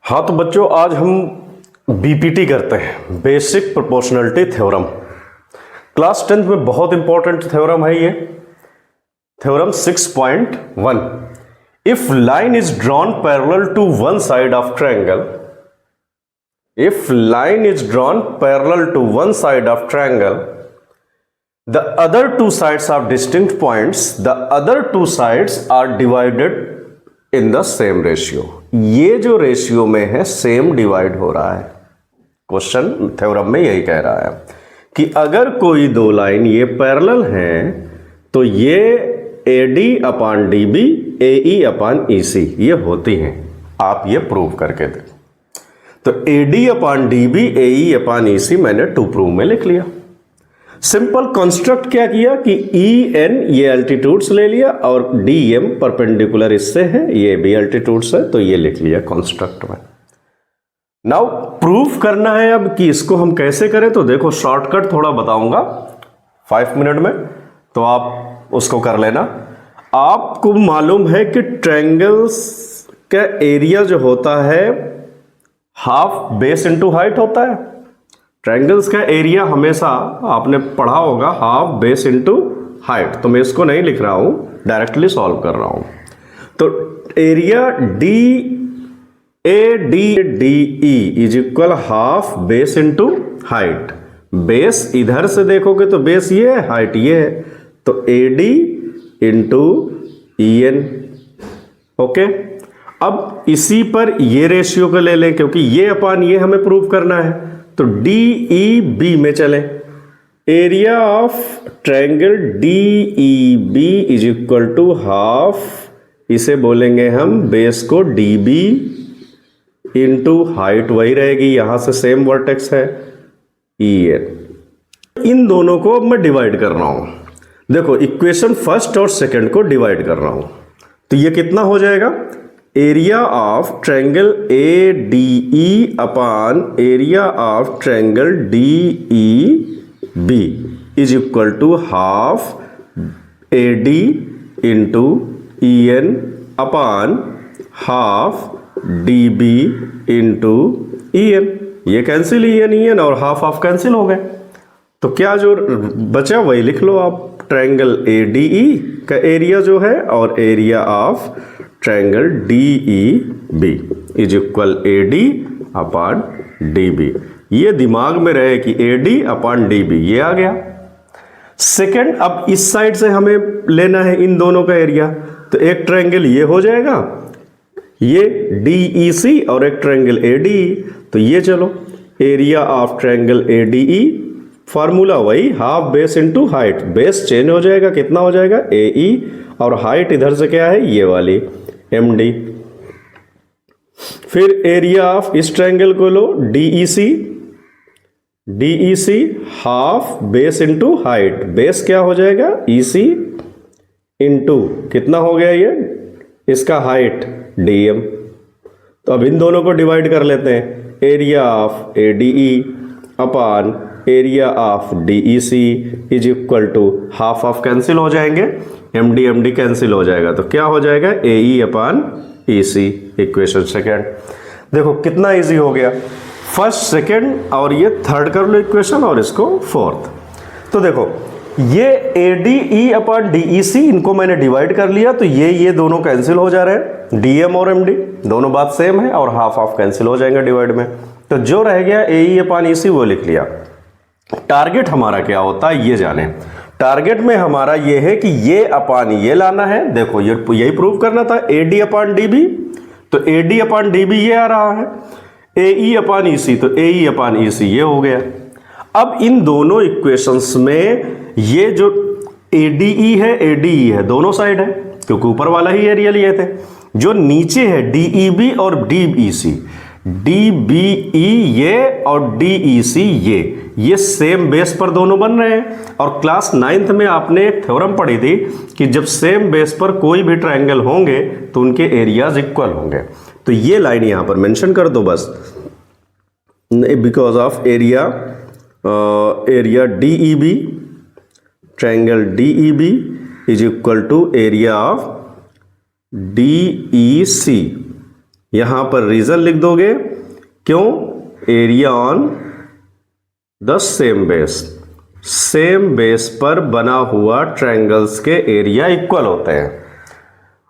हाँ तो बच्चों, आज हम बीपीटी करते हैं, basic proportionality theorem. Class 10th में बहुत इंपॉर्टेंट थ्योरम है ये theorem 6.1। If line is drawn parallel to one side of triangle, if line is drawn parallel to one side of triangle, the other two sides are distinct points, the other two sides are divided in the same ratio। ये जो ratio में है same divide हो रहा है। Question theorem में यही कह रहा है कि अगर कोई दो लाइन ये पैरेलल हैं तो ये AD upon DB AE upon EC ये होती हैं। आप ये प्रूव करके दें। तो AD upon DB AE upon EC मैंने टू प्रूव में लिख लिया। सिंपल कंस्ट्रक्ट क्या किया कि EN ये एल्टीट्यूड्स ले लिया और DM परपेंडिकुलर इससे है, ये भी एल्टीट्यूड्स है, तो ये लिख लिया कंस्ट्रक्ट में। नाउ प्रूफ करना है अब कि इसको हम कैसे करें। तो देखो शॉर्टकट थोड़ा बताऊंगा 5 मिनट में, तो आप उसको कर लेना। आपको मालूम है कि ट्रायंगल्स का एरिया जो होता है हाफ बेस इनटू हाइट होता है। ट्रायंगल्स का एरिया हमेशा आपने पढ़ा होगा हाफ बेस इनटू हाइट। तो मैं इसको नहीं लिख रहा हूं, डायरेक्टली सॉल्व कर रहा हूं। तो area DE is equal half base into height. Base इधर से देखोगे तो बेस ये है, हाइट ये है, तो AD इंटू EN। ओके, अब इसी पर ये रेशियो को ले लें क्योंकि ये अपान ये हमें प्रूव करना है। तो DEB में चले, area of triangle DEB is equal to half, इसे बोलेंगे हम बेस को DB इंटू हाइट वही रहेगी, यहां से सेम वर्टेक्स है EN। इन दोनों को अब मैं डिवाइड कर रहा हूं। देखो इक्वेशन फर्स्ट और सेकंड को डिवाइड कर रहा हूं, तो ये कितना हो जाएगा, area of triangle ADE upon area of triangle DEB is equal to half AD into EN upon half DB into EN। ये कैंसिल EN और हाफ कैंसिल हो गए, तो क्या जो बचा वही लिख लो आप। ट्रायंगल ADE का एरिया जो है और area of triangle DEB is equal AD upon DB। ये दिमाग में रहे कि AD अपॉन DB ये आ गया। सेकंड, अब इस साइड से हमें लेना है इन दोनों का एरिया, तो एक ट्रायंगल ये हो जाएगा, ये DEC और एक ट्रायंगल ADE। तो ये चलो area of triangle ADE, formula वही half base into height, base change हो जाएगा, कितना हो जाएगा AE और हाइट इधर से क्या है ये वाली MD। फिर एरिया ऑफ इस ट्रायंगल को लो DEC half base into height, base क्या हो जाएगा EC इनटू कितना हो गया ये इसका हाइट DM। तो अब इन दोनों को डिवाइड कर लेते हैं, area of ADE upon area of DEC is equal to half cancel हो जाएंगे, MD कैंसिल हो जाएगा, तो क्या हो जाएगा AE upon EC। Equation second देखो कितना इजी हो गया, फर्स्ट सेकेंड और ये थर्ड कर लो इक्वेशन और इसको फोर्थ। तो देखो ये ADE अपॉन DEC इनको मैंने डिवाइड कर लिया, तो ये दोनों कैंसिल हो जा रहे हैं, DM और MD दोनों बात सेम है और हाफ कैंसिल हो जाएंगे डिवाइड में। तो जो रह गया AE अपॉन EC वो लिख लिया। टारगेट हमारा क्या होता है ये जाने। टारगेट में हमारा ये है कि ये अपान ये लाना है। देखो ये यही प्रूव करना था, AD अपॉन DB, तो AD अपॉन DB ये आ रहा है, AE अपॉन EC तो AE अपॉन EC ये हो गया। अब इन दोनों इक्वेशंस में ये जो ADE है ADE है दोनों साइड है क्योंकि ऊपर वाला ही एरिया लिए थे। जो नीचे है DEB और DEC, DBE ये और DEC ये सेम बेस पर दोनों बन रहे हैं। और क्लास 9th में आपने एक थ्योरम पढ़ी थी कि जब सेम बेस पर कोई भी ट्रायंगल होंगे तो उनके एरियाज इक्वल होंगे। तो ये लाइन यहां पर मेंशन कर दो बस, because of area DEB triangle DEB is equal to area of DEC यहां पर रीजन लिख दोगे, क्यों? Area on the same base पर बना हुआ ट्रायंगल्स के एरिया इक्वल होते हैं।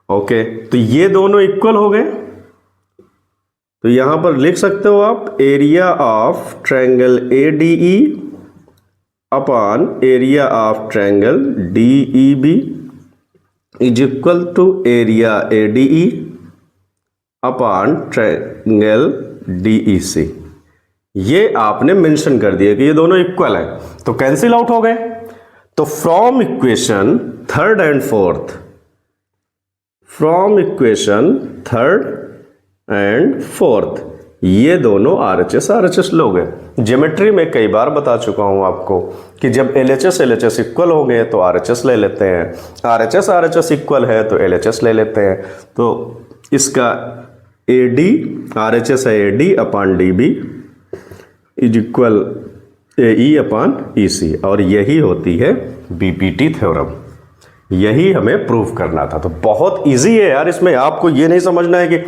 ओके, तो ये दोनों इक्वल हो गए, तो यहां पर लिख सकते हो आप area of triangle ADE upon area of triangle DEB is equal to area ADE upon triangle DEC। ये आपने मेंशन कर दिया कि ये दोनों इक्वल है, तो कैंसिल आउट हो गए। तो from equation third and fourth ये दोनों RHS लोग हैं। ज्योमेट्री में कई बार बता चुका हूं आपको कि जब LHS इक्वल हो गए तो RHS ले लेते हैं, RHS इक्वल है तो LHS ले लेते हैं। तो इसका AD RHS है AD upon DB is equal AE upon EC, और यही होती है BPT थ्योरम। यही हमें प्रूव करना था। तो बहुत इजी है यार, इसमें आपको ये नहीं समझना है कि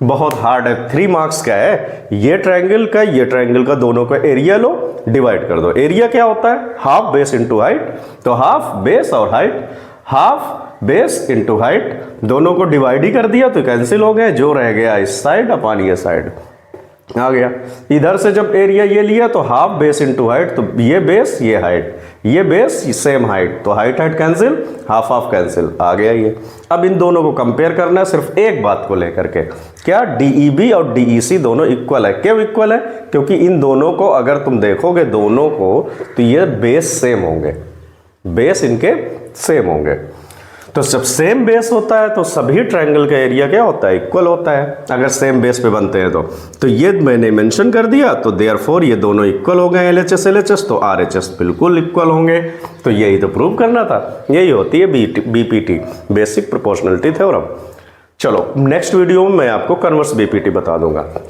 बहुत हार्ड है। 3 मार्क्स का है। ये ट्रायंगल का दोनों का एरिया लो, डिवाइड कर दो। एरिया क्या होता है? Half base into height. तो हाफ बेस और height, half base into height, दोनों को डिवाइड ही कर दिया तो कैंसिल हो गया। जो रह गया इस साइड अपॉन ये साइड आ गया। इधर से जब एरिया ये लिया तो हाफ बेस इंटू हाइट, तो ये बेस ये हाइट, ये बेस सेम हाइट, तो height cancel, half half cancel, आ गया ये। अब इन दोनों को कंपेयर करना है सिर्फ एक बात को लेकर के, क्या DEB और DEC दोनों इक्वल है। क्यों इक्वल है? क्योंकि इन दोनों को अगर तुम देखोगे दोनों को तो ये बेस सेम होंगे, बेस इनके सेम होंगे। तो जब सेम बेस होता है तो सभी ट्रायंगल का एरिया क्या होता है? इक्वल होता है, अगर सेम बेस पे बनते हैं तो ये मैंने मेंशन कर दिया। तो देयरफॉर ये दोनों इक्वल हो गए LHS, तो RHS बिल्कुल इक्वल होंगे। तो यही तो प्रूव करना था। यही होती है BPT, बेसिक प्रोपोर्शनलिटी थ्योरम। चलो नेक्स्ट वीडियो में मैं आपको कन्वर्स BPT बता दूंगा। तो